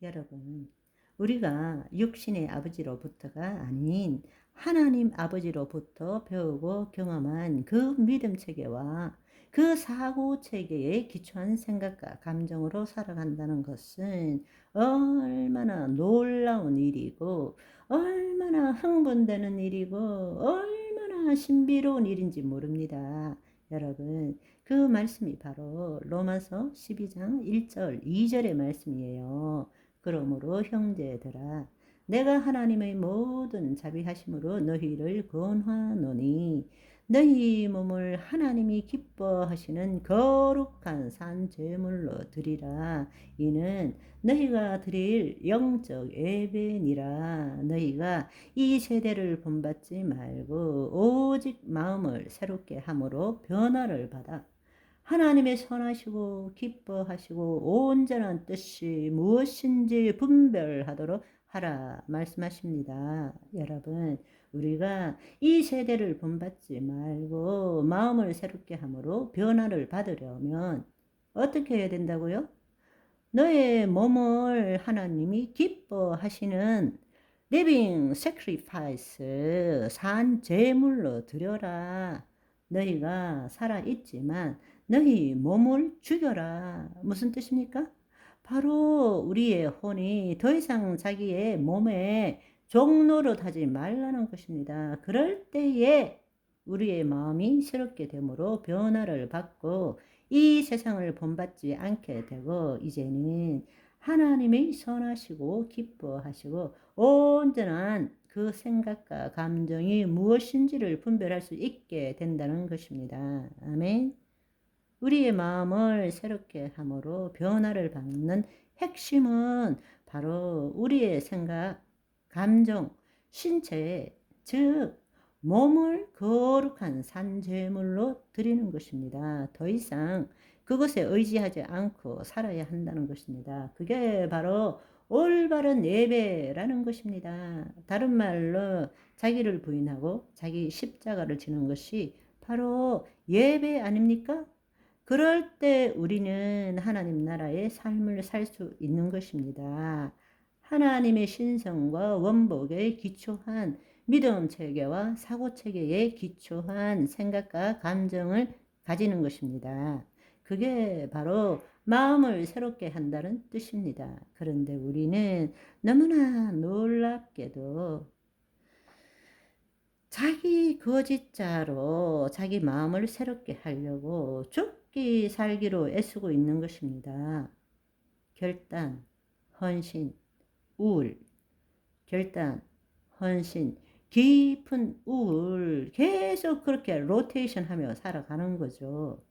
여러분, 우리가 육신의 아버지로부터가 아닌 하나님 아버지로부터 배우고 경험한 그 믿음 체계와 그 사고 체계에 기초한 생각과 감정으로 살아간다는 것은 얼마나 놀라운 일이고, 얼마나 흥분되는 일이고, 얼마나 신비로운 일인지 모릅니다. 여러분, 그 말씀이 바로 로마서 12장 1절, 2절의 말씀이에요. 그러므로 형제들아, 내가 하나님의 모든 자비하심으로 너희를 권하노니 너희 몸을 하나님이 기뻐하시는 거룩한 산 제물로 드리라. 이는 너희가 드릴 영적 예배니라. 너희가 이 세대를 본받지 말고 오직 마음을 새롭게 함으로 변화를 받아 하나님의 선하시고 기뻐하시고 온전한 뜻이 무엇인지 분별하도록 하라 말씀하십니다. 여러분, 우리가 이 세대를 본받지 말고 마음을 새롭게 함으로 변화를 받으려면 어떻게 해야 된다고요? 너의 몸을 하나님이 기뻐하시는 living sacrifice, 산 제물로 드려라. 너희가 살아있지만 너희 몸을 죽여라. 무슨 뜻입니까? 바로 우리의 혼이 더 이상 자기의 몸에 종노릇하지 말라는 것입니다. 그럴 때에 우리의 마음이 새롭게 되므로 변화를 받고 이 세상을 본받지 않게 되고 이제는 하나님의 선하시고 기뻐하시고 온전한 그 생각과 감정이 무엇인지를 분별할 수 있게 된다는 것입니다. 아멘. 우리의 마음을 새롭게 함으로 변화를 받는 핵심은 바로 우리의 생각, 감정, 신체, 즉 몸을 거룩한 산제물로 드리는 것입니다. 더 이상 그것에 의지하지 않고 살아야 한다는 것입니다. 그게 바로 올바른 예배라는 것입니다. 다른 말로 자기를 부인하고 자기 십자가를 지는 것이 바로 예배 아닙니까? 그럴 때 우리는 하나님 나라의 삶을 살 수 있는 것입니다. 하나님의 신성과 원복에 기초한 믿음 체계와 사고 체계에 기초한 생각과 감정을 가지는 것입니다. 그게 바로 마음을 새롭게 한다는 뜻입니다. 그런데 우리는 너무나 놀랍게도 자기 거짓자로 자기 마음을 새롭게 하려고 죽기 살기로 애쓰고 있는 것입니다. 결단, 헌신, 우울, 결단, 헌신, 깊은 우울, 계속 그렇게 로테이션 하며 살아가는 거죠.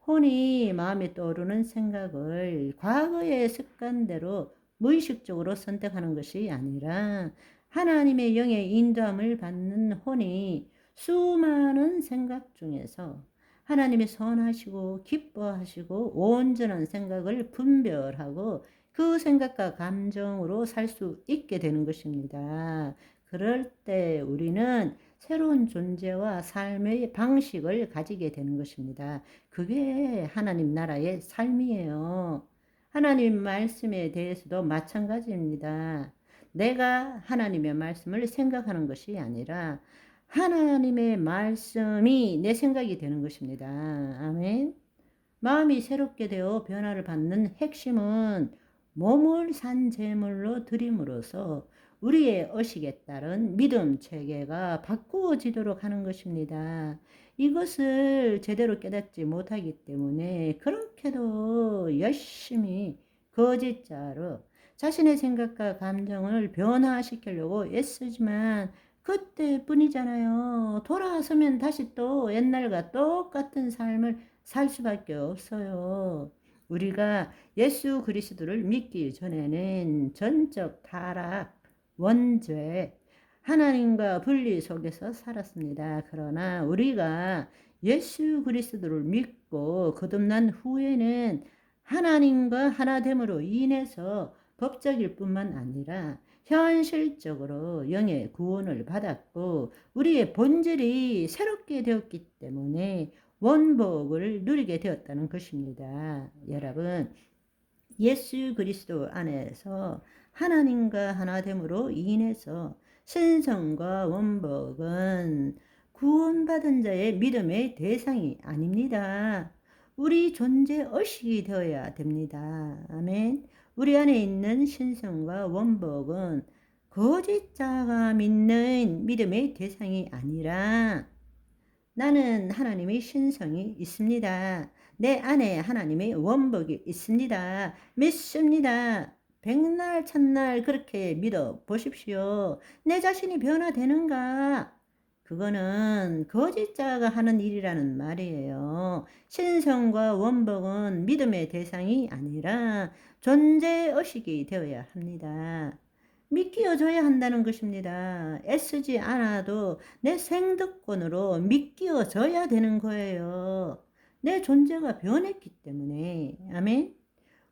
혼이 마음에 떠오르는 생각을 과거의 습관대로 무의식적으로 선택하는 것이 아니라 하나님의 영의 인도함을 받는 혼이 수많은 생각 중에서 하나님의 선하시고 기뻐하시고 온전한 생각을 분별하고 그 생각과 감정으로 살 수 있게 되는 것입니다. 그럴 때 우리는 새로운 존재와 삶의 방식을 가지게 되는 것입니다. 그게 하나님 나라의 삶이에요. 하나님 말씀에 대해서도 마찬가지입니다. 내가 하나님의 말씀을 생각하는 것이 아니라 하나님의 말씀이 내 생각이 되는 것입니다. 아멘. 마음이 새롭게 되어 변화를 받는 핵심은 몸을 산 제물로 드림으로써 우리의 의식에 따른 믿음 체계가 바꾸어지도록 하는 것입니다. 이것을 제대로 깨닫지 못하기 때문에 그렇게도 열심히 거짓자로 자신의 생각과 감정을 변화시키려고 애쓰지만 그때뿐이잖아요. 돌아서면 다시 또 옛날과 똑같은 삶을 살 수밖에 없어요. 우리가 예수 그리스도를 믿기 전에는 전적 타락, 원죄, 하나님과 분리 속에서 살았습니다. 그러나 우리가 예수 그리스도를 믿고 거듭난 후에는 하나님과 하나됨으로 인해서 법적일 뿐만 아니라 현실적으로 영의 구원을 받았고 우리의 본질이 새롭게 되었기 때문에 원복을 누리게 되었다는 것입니다. 여러분, 예수 그리스도 안에서 하나님과 하나됨으로 인해서 신성과 원복은 구원받은 자의 믿음의 대상이 아닙니다. 우리 존재 의식이 되어야 됩니다. 아멘. 우리 안에 있는 신성과 원복은 거짓자가 믿는 믿음의 대상이 아니라 나는 하나님의 신성이 있습니다. 내 안에 하나님의 원복이 있습니다. 믿습니다. 백날 천날 그렇게 믿어 보십시오. 내 자신이 변화되는가? 그거는 거짓자가 하는 일이라는 말이에요. 신성과 원복은 믿음의 대상이 아니라 존재의식이 되어야 합니다. 믿기어줘야 한다는 것입니다. 애쓰지 않아도 내 생득권으로 믿기어져야 되는 거예요. 내 존재가 변했기 때문에. 아멘.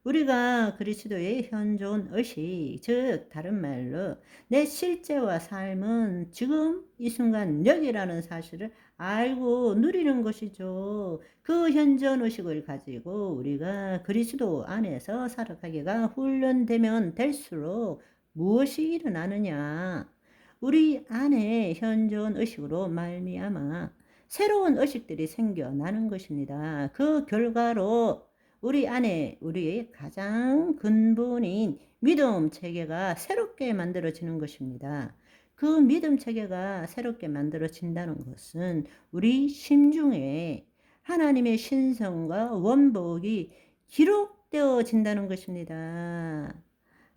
우리가 그리스도의 현존 의식, 즉 다른 말로 내 실제와 삶은 지금 이 순간 여기라는 사실을 알고 누리는 것이죠. 그 현존 의식을 가지고 우리가 그리스도 안에서 살아가기가 훈련되면 될수록 무엇이 일어나느냐? 우리 안에 현존 의식으로 말미암아 새로운 의식들이 생겨나는 것입니다. 그 결과로 우리 안에 우리의 가장 근본인 믿음 체계가 새롭게 만들어지는 것입니다. 그 믿음 체계가 새롭게 만들어진다는 것은 우리 심중에 하나님의 신성과 원복이 기록되어진다는 것입니다.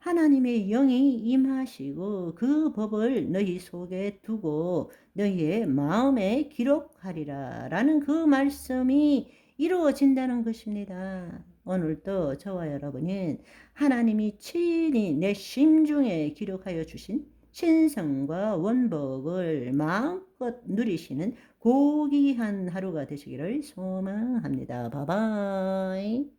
하나님의 영이 임하시고 그 법을 너희 속에 두고 너희의 마음에 기록하리라 라는 그 말씀이 이루어진다는 것입니다. 오늘도 저와 여러분은 하나님이 친히 내 심중에 기록하여 주신 신성과 원복을 마음껏 누리시는 고귀한 하루가 되시기를 소망합니다. 바이바이.